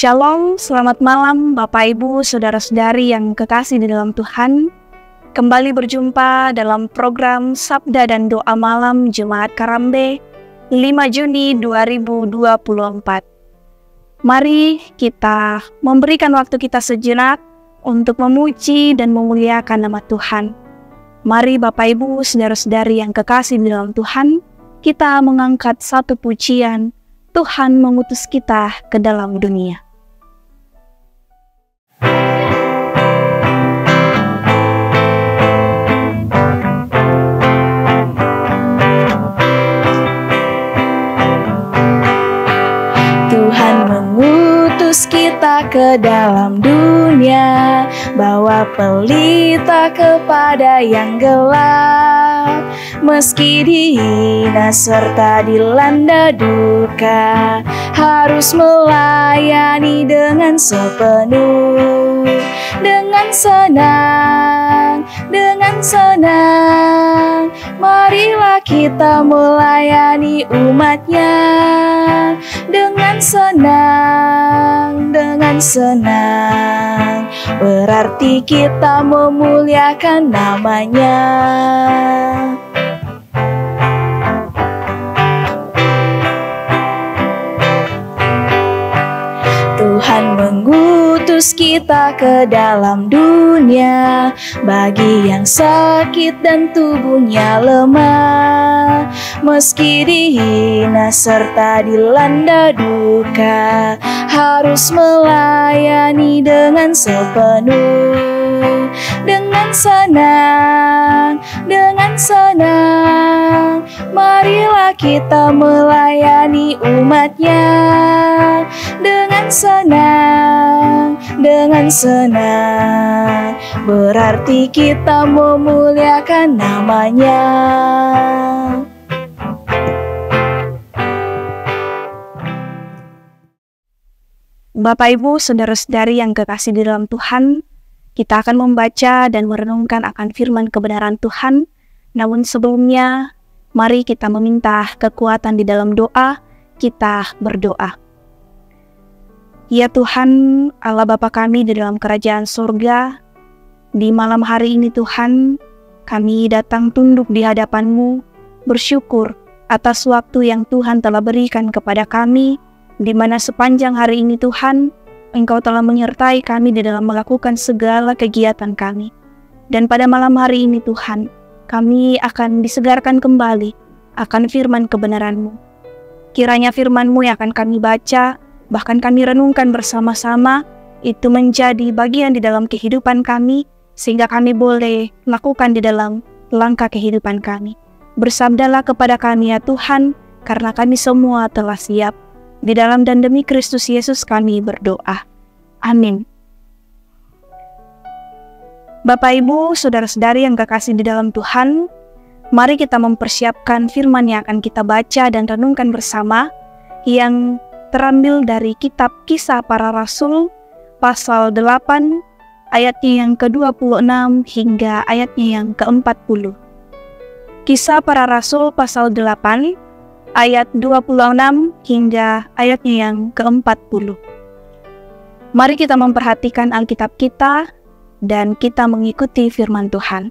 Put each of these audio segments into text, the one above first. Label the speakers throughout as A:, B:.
A: Shalom, selamat malam Bapak Ibu, Saudara-saudari yang kekasih di dalam Tuhan. Kembali berjumpa dalam program Sabda dan Doa Malam Jemaat Karambe 5 Juni 2024. Mari kita memberikan waktu kita sejenak untuk memuji dan memuliakan nama Tuhan. Mari Bapak Ibu, Saudara-saudari yang kekasih di dalam Tuhan, kita mengangkat satu pujian, Tuhan mengutus kita ke dalam dunia. Tuhan mengutus kita ke dalam dunia, bawa pelita kepada yang gelap. Meski dihina serta dilanda duka, harus melayani dengan sepenuh. Dengan senang, marilah kita melayani umatnya. Dengan senang, berarti kita memuliakan namanya. Tuhan mengutus kita ke dalam dunia, bagi yang sakit dan tubuhnya lemah. Meski dihina serta dilanda duka, harus melayani dengan sepenuh. Dengan senang, marilah kita melayani umatnya. Dengan senang, berarti kita memuliakan namanya. Bapak Ibu, Saudara-saudari yang kekasih di dalam Tuhan, kita akan membaca dan merenungkan akan firman kebenaran Tuhan. Namun sebelumnya, mari kita meminta kekuatan di dalam doa. Kita berdoa. Ya Tuhan, Allah Bapa kami di dalam kerajaan surga, di malam hari ini Tuhan, kami datang tunduk di hadapan-Mu, bersyukur atas waktu yang Tuhan telah berikan kepada kami, di mana sepanjang hari ini Tuhan, Engkau telah menyertai kami di dalam melakukan segala kegiatan kami. Dan pada malam hari ini Tuhan, kami akan disegarkan kembali akan firman kebenaran-Mu. Kiranya firman-Mu yang akan kami baca, bahkan kami renungkan bersama-sama, itu menjadi bagian di dalam kehidupan kami, sehingga kami boleh lakukan di dalam langkah kehidupan kami. Bersabdalah kepada kami ya Tuhan, karena kami semua telah siap. Di dalam dan demi Kristus Yesus kami berdoa. Amin. Bapak Ibu, Saudara-saudari yang kekasih di dalam Tuhan, mari kita mempersiapkan firman yang akan kita baca dan renungkan bersama, yang terambil dari kitab Kisah Para Rasul pasal 8 ayatnya yang ke-26 hingga ayatnya yang ke-40. Kisah Para Rasul pasal 8 ayat 26 hingga ayatnya yang ke-40. Mari kita memperhatikan Alkitab kita dan kita mengikuti firman Tuhan.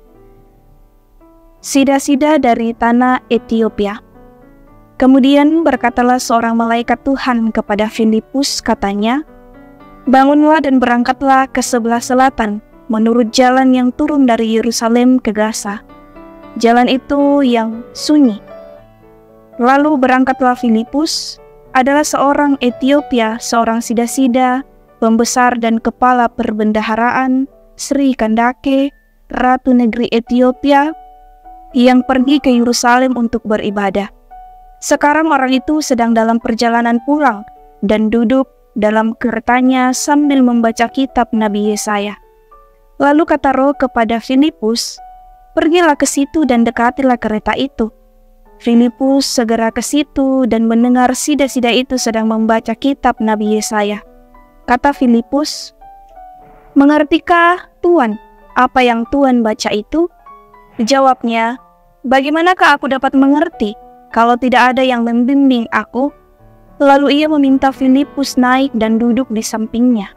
A: Sida-sida dari tanah Etiopia. Kemudian berkatalah seorang malaikat Tuhan kepada Filipus, katanya, "Bangunlah dan berangkatlah ke sebelah selatan, menurut jalan yang turun dari Yerusalem ke Gaza. Jalan itu yang sunyi." Lalu berangkatlah Filipus, adalah seorang Etiopia, seorang sida-sida, pembesar dan kepala perbendaharaan Sri Kandake, Ratu Negeri Etiopia, yang pergi ke Yerusalem untuk beribadah. Sekarang orang itu sedang dalam perjalanan pulang dan duduk dalam keretanya sambil membaca kitab Nabi Yesaya. Lalu kata Roh kepada Filipus, "Pergilah ke situ dan dekatilah kereta itu." Filipus segera ke situ dan mendengar sida-sida itu sedang membaca kitab Nabi Yesaya. Kata Filipus, "Mengertikah Tuan apa yang Tuan baca itu?" Jawabnya, "Bagaimanakah aku dapat mengerti kalau tidak ada yang membimbing aku?" Lalu ia meminta Filipus naik dan duduk di sampingnya.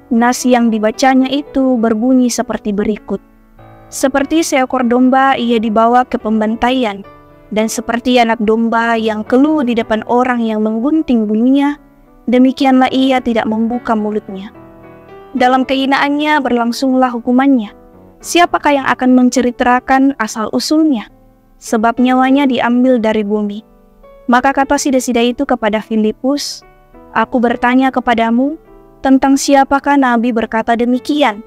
A: Nas yang dibacanya itu berbunyi seperti berikut. Seperti seekor domba ia dibawa ke pembantaian, dan seperti anak domba yang keluh di depan orang yang menggunting bulunya, demikianlah ia tidak membuka mulutnya. Dalam kehinaannya berlangsunglah hukumannya. Siapakah yang akan menceritakan asal-usulnya? Sebab nyawanya diambil dari bumi. Maka kata sida-sida itu kepada Filipus, "Aku bertanya kepadamu, tentang siapakah Nabi berkata demikian?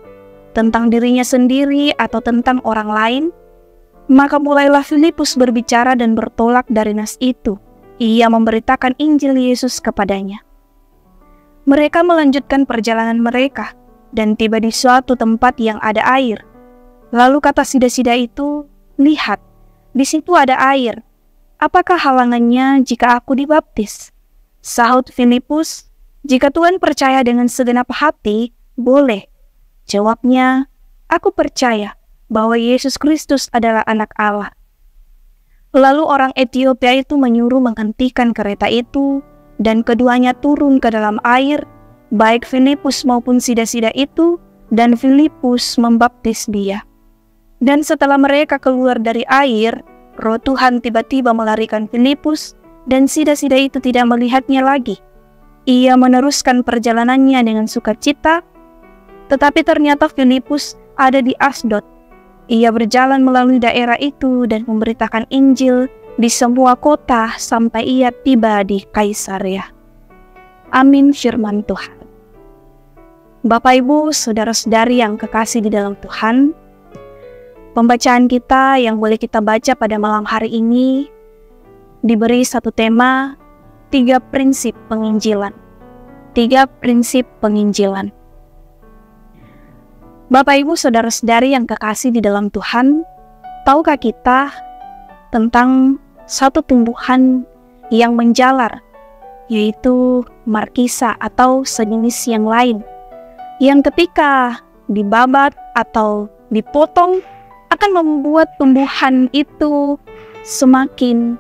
A: Tentang dirinya sendiri atau tentang orang lain?" Maka mulailah Filipus berbicara dan bertolak dari nas itu. Ia memberitakan Injil Yesus kepadanya. Mereka melanjutkan perjalanan mereka dan tiba di suatu tempat yang ada air. Lalu kata sida-sida itu, "Lihat, di situ ada air. Apakah halangannya jika aku dibaptis?" Sahut Filipus, "Jika Tuhan percaya dengan segenap hati, boleh." Jawabnya, "Aku percaya bahwa Yesus Kristus adalah anak Allah." Lalu orang Etiopia itu menyuruh menghentikan kereta itu, dan keduanya turun ke dalam air, baik Filipus maupun sida-sida itu, dan Filipus membaptis dia. Dan setelah mereka keluar dari air, Roh Tuhan tiba-tiba melarikan Filipus, dan sida-sida itu tidak melihatnya lagi. Ia meneruskan perjalanannya dengan sukacita, tetapi ternyata Filipus ada di Asdod. Ia berjalan melalui daerah itu dan memberitakan Injil di semua kota sampai ia tiba di Kaisarea. Amin firman Tuhan. Bapak, Ibu, saudara-saudari yang kekasih di dalam Tuhan, pembacaan kita yang boleh kita baca pada malam hari ini diberi satu tema, 3 prinsip penginjilan. 3 prinsip penginjilan. Bapak, Ibu, saudara-saudari yang kekasih di dalam Tuhan, tahukah kita tentang satu tumbuhan yang menjalar, yaitu markisa atau sejenis yang lain, yang ketika dibabat atau dipotong akan membuat tumbuhan itu semakin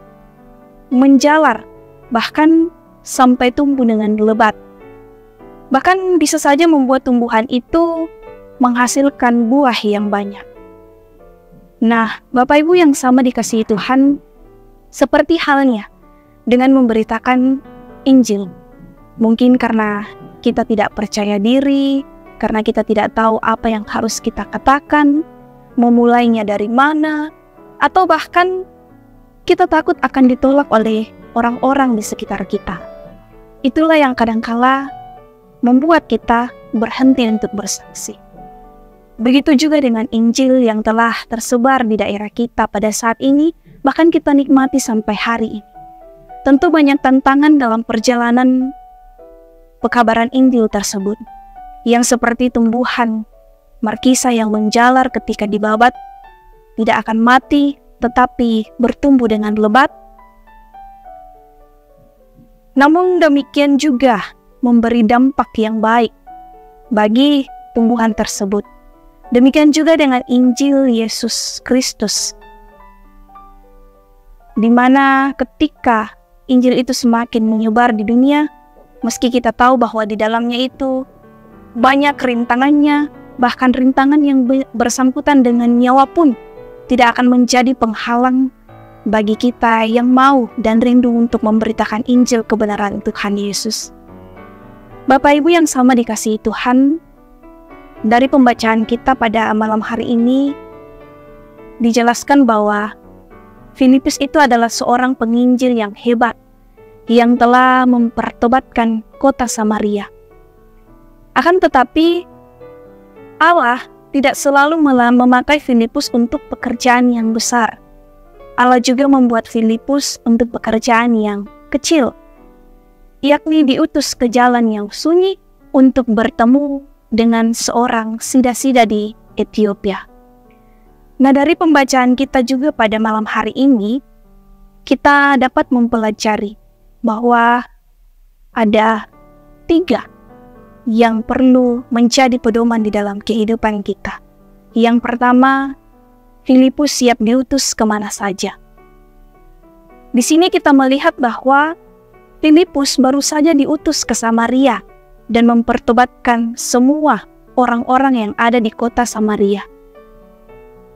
A: menjalar, bahkan sampai tumbuh dengan lebat. Bahkan bisa saja membuat tumbuhan itu menghasilkan buah yang banyak. Nah, Bapak Ibu yang sama dikasihi Tuhan, seperti halnya dengan memberitakan Injil. Mungkin karena kita tidak percaya diri, karena kita tidak tahu apa yang harus kita katakan, memulainya dari mana, atau bahkan kita takut akan ditolak oleh orang-orang di sekitar kita. Itulah yang kadangkala membuat kita berhenti untuk bersaksi. Begitu juga dengan Injil yang telah tersebar di daerah kita pada saat ini, bahkan kita nikmati sampai hari ini. Tentu banyak tantangan dalam perjalanan pekabaran Injil tersebut, yang seperti tumbuhan markisa yang menjalar ketika dibabat, tidak akan mati, tetapi bertumbuh dengan lebat. Namun demikian juga memberi dampak yang baik bagi tumbuhan tersebut. Demikian juga dengan Injil Yesus Kristus, di mana ketika Injil itu semakin menyebar di dunia, meski kita tahu bahwa di dalamnya itu banyak rintangannya, bahkan rintangan yang bersangkutan dengan nyawa pun tidak akan menjadi penghalang bagi kita yang mau dan rindu untuk memberitakan Injil kebenaran Tuhan Yesus. Bapak Ibu yang sama dikasihi Tuhan, dari pembacaan kita pada malam hari ini dijelaskan bahwa Filipus itu adalah seorang penginjil yang hebat, yang telah mempertobatkan kota Samaria. Akan tetapi Allah tidak selalu memakai Filipus untuk pekerjaan yang besar. Allah juga membuat Filipus untuk pekerjaan yang kecil, yakni diutus ke jalan yang sunyi untuk bertemu dengan seorang sida-sida di Etiopia. Nah, dari pembacaan kita juga pada malam hari ini, kita dapat mempelajari bahwa ada 3 yang perlu menjadi pedoman di dalam kehidupan kita. Yang pertama, Filipus siap diutus kemana saja. Di sini kita melihat bahwa Filipus baru saja diutus ke Samaria dan mempertobatkan semua orang-orang yang ada di kota Samaria.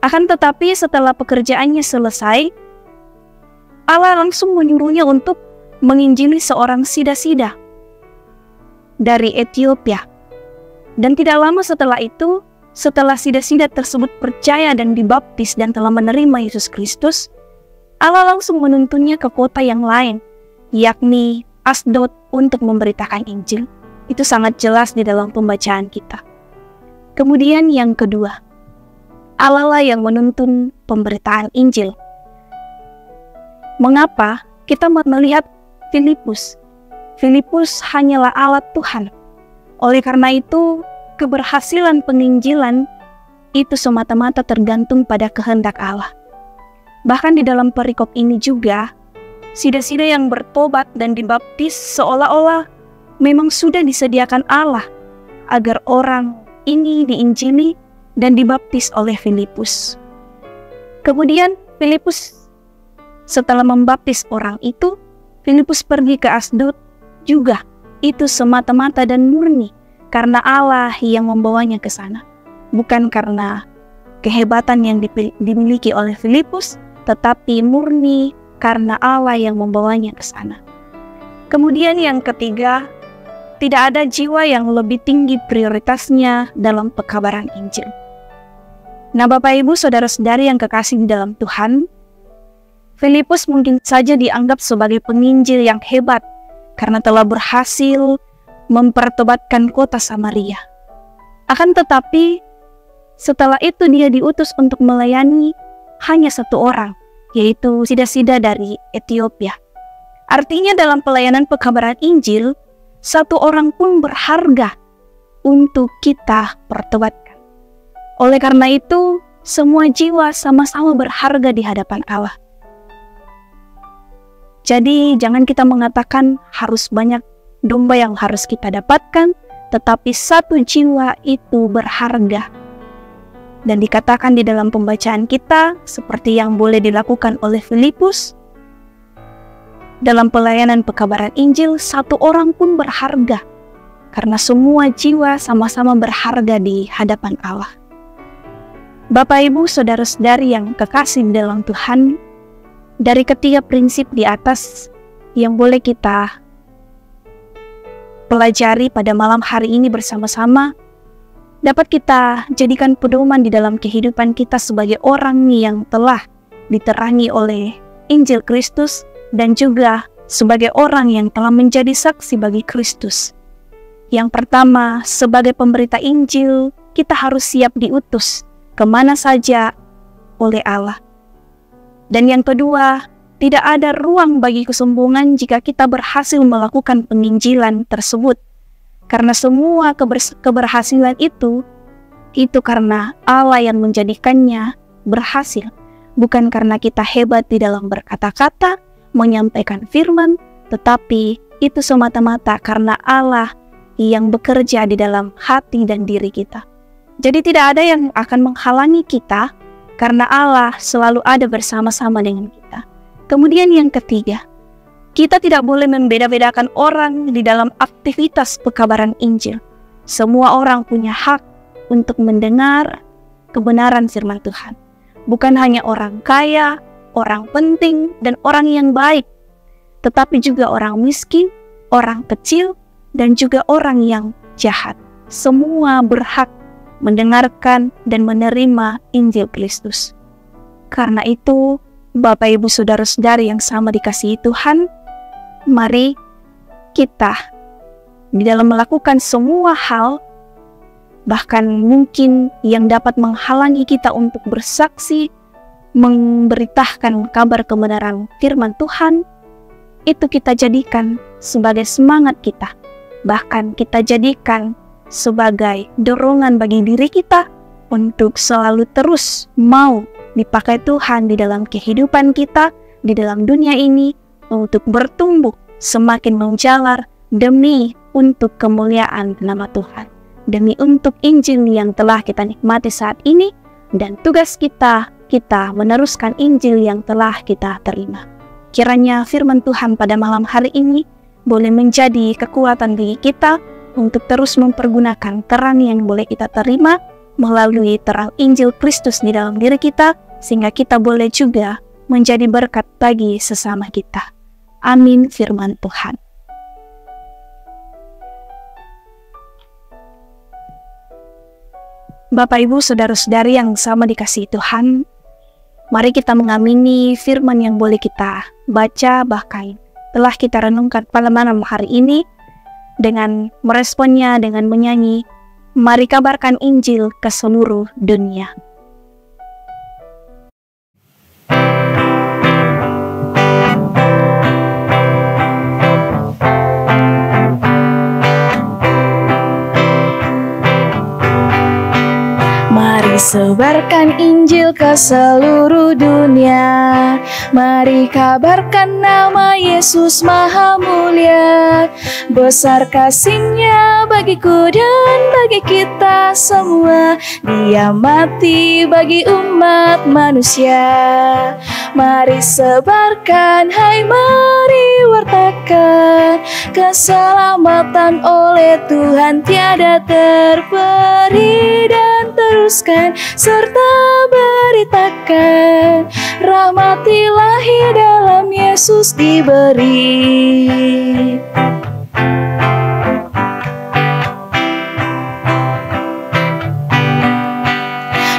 A: Akan tetapi setelah pekerjaannya selesai, Allah langsung menyuruhnya untuk menginjili seorang sida-sida dari Ethiopia. Dan tidak lama setelah itu, setelah sida-sida tersebut percaya dan dibaptis dan telah menerima Yesus Kristus, Allah langsung menuntunnya ke kota yang lain, yakni Asdod, untuk memberitakan Injil. Itu sangat jelas di dalam pembacaan kita. Kemudian yang kedua, Allah lah yang menuntun pemberitaan Injil. Mengapa kita melihat Filipus? Filipus hanyalah alat Tuhan. Oleh karena itu, keberhasilan penginjilan itu semata-mata tergantung pada kehendak Allah. Bahkan di dalam perikop ini juga, sida-sida yang bertobat dan dibaptis seolah-olah memang sudah disediakan Allah agar orang ini diinjili dan dibaptis oleh Filipus. Kemudian Filipus setelah membaptis orang itu, Filipus pergi ke Asdod juga. Itu semata-mata dan murni karena Allah yang membawanya ke sana. Bukan karena kehebatan yang dimiliki oleh Filipus, tetapi murni karena Allah yang membawanya ke sana. Kemudian yang ketiga, tidak ada jiwa yang lebih tinggi prioritasnya dalam pekabaran Injil. Nah, Bapak Ibu, saudara-saudari yang kekasih di dalam Tuhan, Filipus mungkin saja dianggap sebagai penginjil yang hebat karena telah berhasil mempertobatkan kota Samaria. Akan tetapi, setelah itu dia diutus untuk melayani hanya satu orang, yaitu sida-sida dari Ethiopia. Artinya dalam pelayanan pekabaran Injil, satu orang pun berharga untuk kita pertobatkan. Oleh karena itu, semua jiwa sama-sama berharga di hadapan Allah. Jadi jangan kita mengatakan harus banyak domba yang harus kita dapatkan, tetapi satu jiwa itu berharga. Dan dikatakan di dalam pembacaan kita, seperti yang boleh dilakukan oleh Filipus, dalam pelayanan pekabaran Injil, satu orang pun berharga, karena semua jiwa sama-sama berharga di hadapan Allah. Bapak, Ibu, saudara-saudari yang kekasih di dalam Tuhan, dari ketiga prinsip di atas yang boleh kita pelajari pada malam hari ini bersama-sama, dapat kita jadikan pedoman di dalam kehidupan kita sebagai orang yang telah diterangi oleh Injil Kristus dan juga sebagai orang yang telah menjadi saksi bagi Kristus. Yang pertama, sebagai pemberita Injil, kita harus siap diutus kemana saja oleh Allah. Dan yang kedua, tidak ada ruang bagi kesombongan jika kita berhasil melakukan penginjilan tersebut. Karena semua keberhasilan itu karena Allah yang menjadikannya berhasil. Bukan karena kita hebat di dalam berkata-kata, menyampaikan firman, tetapi itu semata-mata karena Allah yang bekerja di dalam hati dan diri kita. Jadi tidak ada yang akan menghalangi kita, karena Allah selalu ada bersama-sama dengan kita. Kemudian yang ketiga, kita tidak boleh membeda-bedakan orang di dalam aktivitas pekabaran Injil. Semua orang punya hak untuk mendengar kebenaran firman Tuhan. Bukan hanya orang kaya, orang penting, dan orang yang baik, tetapi juga orang miskin, orang kecil, dan juga orang yang jahat. Semua berhak mendengarkan dan menerima Injil Kristus. Karena itu, Bapak, Ibu, saudara-saudari yang sama dikasihi Tuhan, mari kita di dalam melakukan semua hal, bahkan mungkin yang dapat menghalangi kita untuk bersaksi, memberitakan kabar kebenaran firman Tuhan, itu kita jadikan sebagai semangat kita. Bahkan kita jadikan sebagai dorongan bagi diri kita untuk selalu terus mau dipakai Tuhan di dalam kehidupan kita, di dalam dunia ini, untuk bertumbuh semakin menjalar demi untuk kemuliaan nama Tuhan, demi untuk Injil yang telah kita nikmati saat ini, dan tugas kita meneruskan Injil yang telah kita terima. Kiranya firman Tuhan pada malam hari ini boleh menjadi kekuatan bagi kita untuk terus mempergunakan terang yang boleh kita terima melalui terang Injil Kristus di dalam diri kita, sehingga kita boleh juga menjadi berkat bagi sesama kita. Amin firman Tuhan. Bapak, Ibu, Saudara-saudari yang sama dikasihi Tuhan, mari kita mengamini firman yang boleh kita baca, bahkan telah kita renungkan pada malam hari ini dengan meresponnya dengan menyanyi, "Mari kabarkan Injil ke seluruh dunia."
B: Mari sebarkan Injil ke seluruh dunia. Mari kabarkan nama Yesus Maha Mulia. Besar kasih-Nya bagiku dan bagi kita semua. Dia mati bagi umat manusia. Mari sebarkan, hai mari wartakan. Keselamatan oleh Tuhan tiada terperi, dan teruskan serta beritakan, rahmat ilahi dalam Yesus diberi.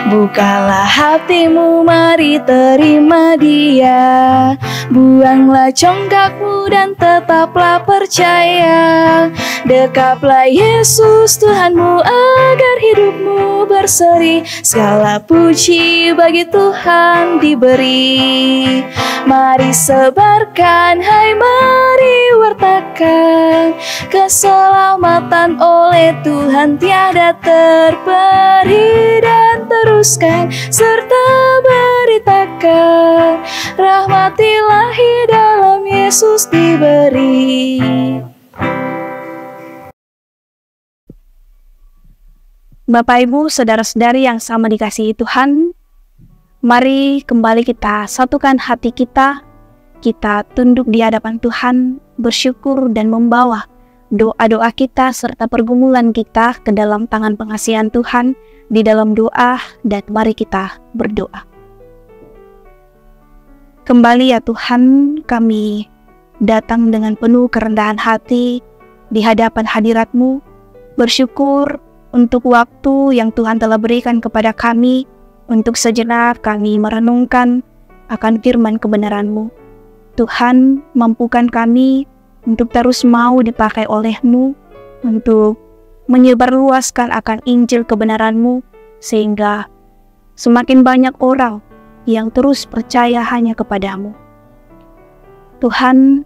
B: Bukalah hatimu, mari terima Dia. Buanglah congkakmu dan tetaplah percaya. Dekaplah Yesus Tuhanmu agar hidupmu berseri. Segala puji bagi Tuhan diberi. Mari sebarkan, hai mari wartakan. Keselamatan oleh Tuhan tiada terperi, dan teruskan serta beritakan, rahmat ilahi dalam Yesus diberi.
A: Bapak, Ibu, Saudara-saudari yang sama dikasihi Tuhan, mari kembali kita satukan hati kita tunduk di hadapan Tuhan, bersyukur dan membawa doa-doa kita serta pergumulan kita ke dalam tangan pengasihan Tuhan di dalam doa, dan mari kita berdoa. Kembali ya Tuhan, kami datang dengan penuh kerendahan hati di hadapan hadirat-Mu, bersyukur untuk waktu yang Tuhan telah berikan kepada kami, untuk sejenak kami merenungkan akan firman kebenaran-Mu. Tuhan, mampukan kami untuk terus mau dipakai oleh-Mu, untuk menyebarluaskan akan Injil kebenaran-Mu, sehingga semakin banyak orang yang terus percaya hanya kepadamu. Tuhan,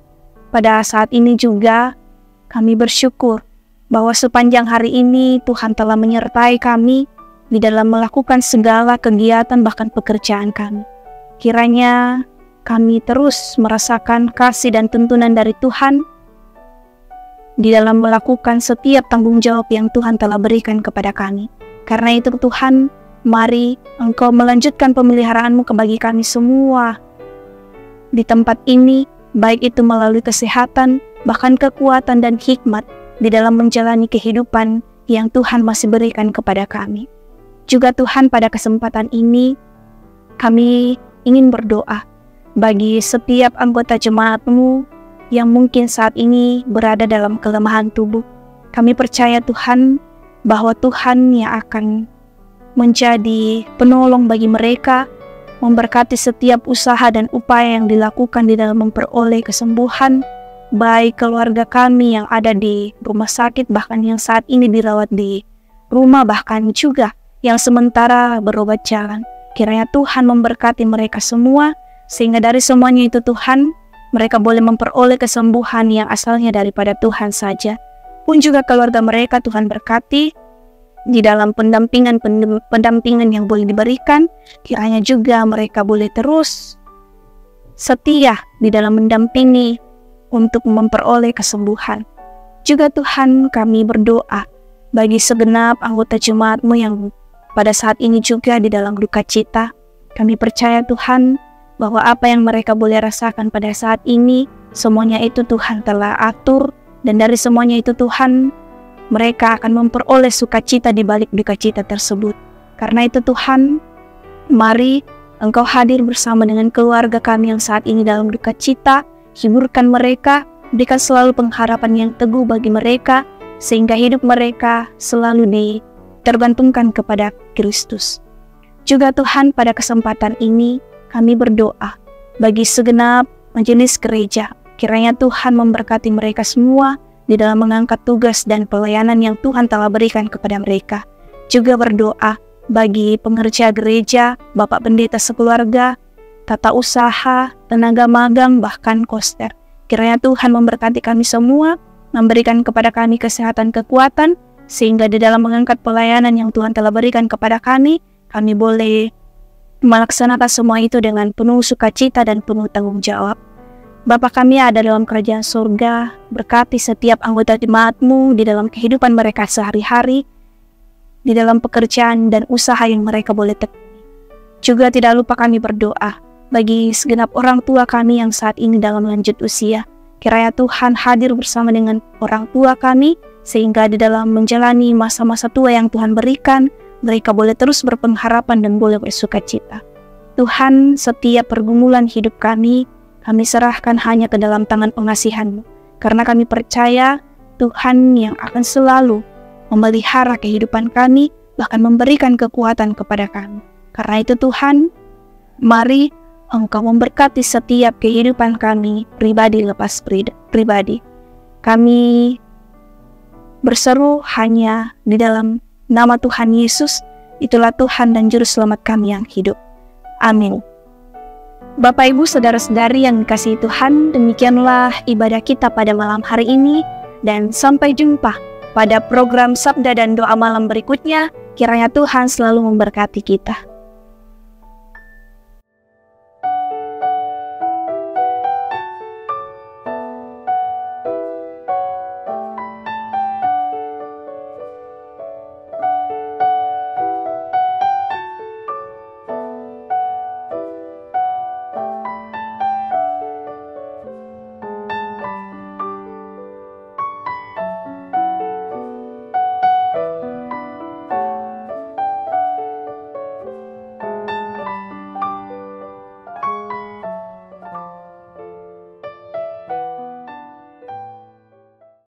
A: pada saat ini juga kami bersyukur bahwa sepanjang hari ini Tuhan telah menyertai kami di dalam melakukan segala kegiatan bahkan pekerjaan kami. Kiranya kami terus merasakan kasih dan tuntunan dari Tuhan di dalam melakukan setiap tanggung jawab yang Tuhan telah berikan kepada kami. Karena itu Tuhan, mari Engkau melanjutkan pemeliharaan-Mu bagi kami semua di tempat ini, baik itu melalui kesehatan, bahkan kekuatan dan hikmat di dalam menjalani kehidupan yang Tuhan masih berikan kepada kami. Juga Tuhan, pada kesempatan ini kami ingin berdoa bagi setiap anggota jemaat-Mu yang mungkin saat ini berada dalam kelemahan tubuh. Kami percaya Tuhan bahwa Tuhan yang akan menjadi penolong bagi mereka, memberkati setiap usaha dan upaya yang dilakukan di dalam memperoleh kesembuhan, baik keluarga kami yang ada di rumah sakit, bahkan yang saat ini dirawat di rumah, bahkan juga yang sementara berobat jalan. Kiranya Tuhan memberkati mereka semua, sehingga dari semuanya itu Tuhan, mereka boleh memperoleh kesembuhan yang asalnya daripada Tuhan saja. Pun juga keluarga mereka Tuhan berkati di dalam pendampingan yang boleh diberikan. Kiranya juga mereka boleh terus setia di dalam mendampingi untuk memperoleh kesembuhan. Juga Tuhan, kami berdoa bagi segenap anggota jemaat-Mu yang pada saat ini juga di dalam duka cita. Kami percaya Tuhan bahwa apa yang mereka boleh rasakan pada saat ini semuanya itu Tuhan telah atur, dan dari semuanya itu Tuhan, mereka akan memperoleh sukacita di balik dukacita tersebut. Karena itu Tuhan, mari Engkau hadir bersama dengan keluarga kami yang saat ini dalam dukacita, hiburkan mereka, berikan selalu pengharapan yang teguh bagi mereka, sehingga hidup mereka selalu tergantungkan kepada Kristus. Juga Tuhan, pada kesempatan ini kami berdoa bagi segenap majelis gereja. Kiranya Tuhan memberkati mereka semua di dalam mengangkat tugas dan pelayanan yang Tuhan telah berikan kepada mereka. Juga berdoa bagi pengerja gereja, Bapak Pendeta sekeluarga, tata usaha, tenaga magang, bahkan koster. Kiranya Tuhan memberkati kami semua, memberikan kepada kami kesehatan, kekuatan, sehingga di dalam mengangkat pelayanan yang Tuhan telah berikan kepada kami boleh melaksanakan semua itu dengan penuh sukacita dan penuh tanggung jawab. Bapa kami ada dalam kerajaan surga, berkati setiap anggota jemaat-Mu di dalam kehidupan mereka sehari-hari, di dalam pekerjaan dan usaha yang mereka boleh tekuni. Juga tidak lupa kami berdoa bagi segenap orang tua kami yang saat ini dalam lanjut usia. Kiranya Tuhan hadir bersama dengan orang tua kami, sehingga di dalam menjalani masa-masa tua yang Tuhan berikan, mereka boleh terus berpengharapan dan boleh bersukacita. Tuhan, setiap pergumulan hidup kami serahkan hanya ke dalam tangan pengasihan-Mu, karena kami percaya Tuhan yang akan selalu memelihara kehidupan kami, bahkan memberikan kekuatan kepada kami. Karena itu Tuhan, mari Engkau memberkati setiap kehidupan kami, pribadi lepas pribadi. Kami berseru hanya di dalam nama Tuhan Yesus, itulah Tuhan dan Juru Selamat kami yang hidup. Amin. Bapak Ibu saudara-saudari yang dikasihi Tuhan, demikianlah ibadah kita pada malam hari ini, dan sampai jumpa pada program Sabda dan Doa Malam berikutnya. Kiranya Tuhan selalu memberkati kita.